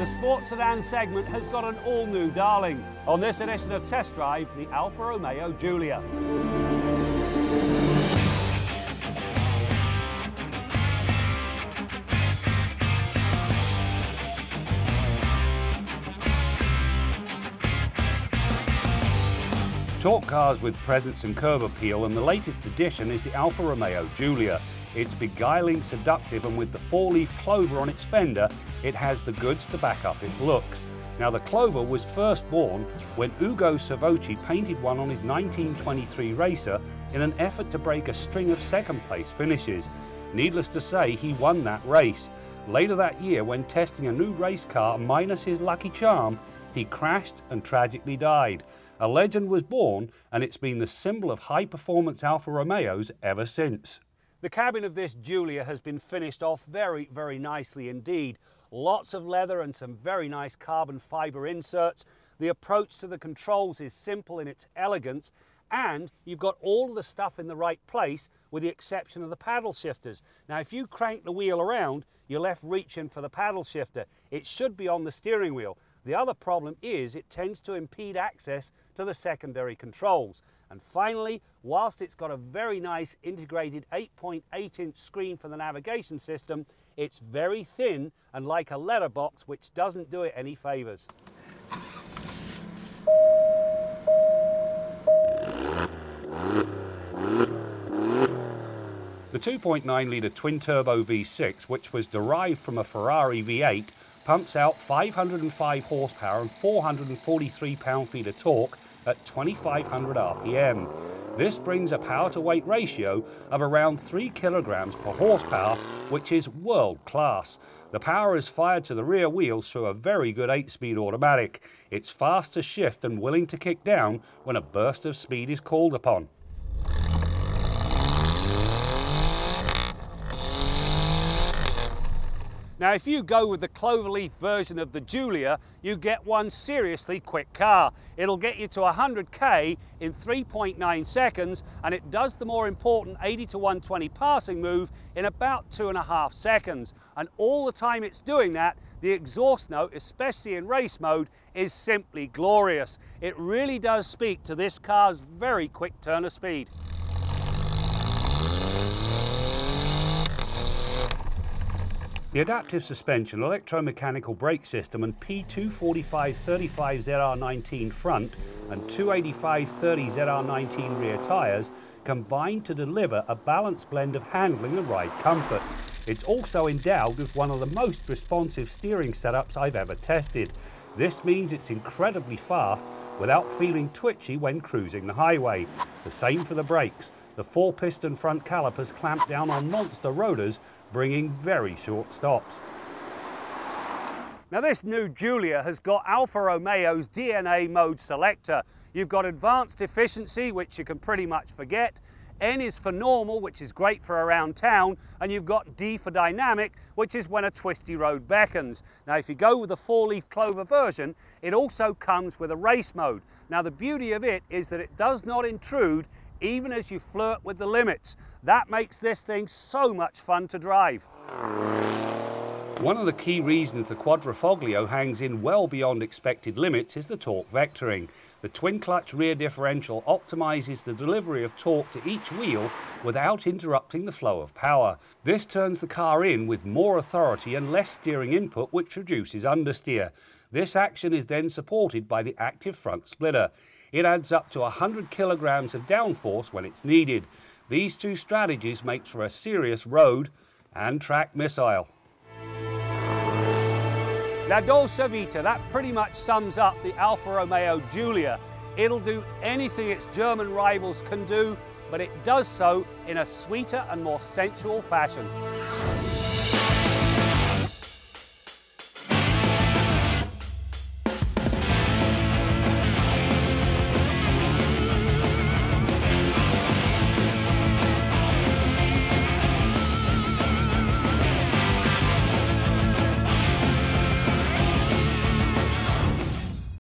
The sports sedan segment has got an all-new darling. On this edition of Test Drive, the Alfa Romeo Giulia. Talk cars with presence and curb appeal, and the latest addition is the Alfa Romeo Giulia. It's beguiling, seductive, and with the four-leaf clover on its fender, it has the goods to back up its looks. Now, the clover was first born when Ugo Savocci painted one on his 1923 racer in an effort to break a string of second-place finishes. Needless to say, he won that race. Later that year, when testing a new race car minus his lucky charm, he crashed and tragically died. A legend was born, and it's been the symbol of high-performance Alfa Romeos ever since. The cabin of this Giulia has been finished off very, very nicely indeed. Lots of leather and some very nice carbon fibre inserts. The approach to the controls is simple in its elegance, and you've got all of the stuff in the right place with the exception of the paddle shifters. Now, if you crank the wheel around, you're left reaching for the paddle shifter. It should be on the steering wheel. The other problem is it tends to impede access to the secondary controls. And finally, whilst it's got a very nice integrated 8.8-inch screen for the navigation system, it's very thin and like a letterbox, which doesn't do it any favours. The 2.9-litre twin-turbo V6, which was derived from a Ferrari V8, pumps out 505 horsepower and 443 pound-feet of torque at 2,500 RPM. This brings a power-to-weight ratio of around 3 kilograms per horsepower, which is world-class. The power is fired to the rear wheels through a very good 8-speed automatic. It's fast to shift and willing to kick down when a burst of speed is called upon. Now, if you go with the cloverleaf version of the Giulia, you get one seriously quick car. It'll get you to 100k in 3.9 seconds, and it does the more important 80 to 120 passing move in about 2.5 seconds. And all the time it's doing that, the exhaust note, especially in race mode, is simply glorious. It really does speak to this car's very quick turn of speed. The adaptive suspension, electromechanical brake system and P245/35ZR19 front and 285/30ZR19 rear tyres combine to deliver a balanced blend of handling and ride comfort. It's also endowed with one of the most responsive steering setups I've ever tested. This means it's incredibly fast without feeling twitchy when cruising the highway. The same for the brakes. The 4-piston front calipers clamp down on monster rotors, bringing very short stops. Now, this new Giulia has got Alfa Romeo's DNA mode selector. You've got advanced efficiency, which you can pretty much forget. N is for normal, which is great for around town, and you've got D for dynamic, which is when a twisty road beckons. Now, if you go with the 4-leaf clover version, it also comes with a race mode. Now, the beauty of it is that it does not intrude even as you flirt with the limits. That makes this thing so much fun to drive. One of the key reasons the Quadrifoglio hangs in well beyond expected limits is the torque vectoring. The twin-clutch rear differential optimizes the delivery of torque to each wheel without interrupting the flow of power. This turns the car in with more authority and less steering input, which reduces understeer. This action is then supported by the active front splitter. It adds up to 100 kilograms of downforce when it's needed. These two strategies make for a serious road and track missile. La Dolce Vita, that pretty much sums up the Alfa Romeo Giulia. It'll do anything its German rivals can do, but it does so in a sweeter and more sensual fashion.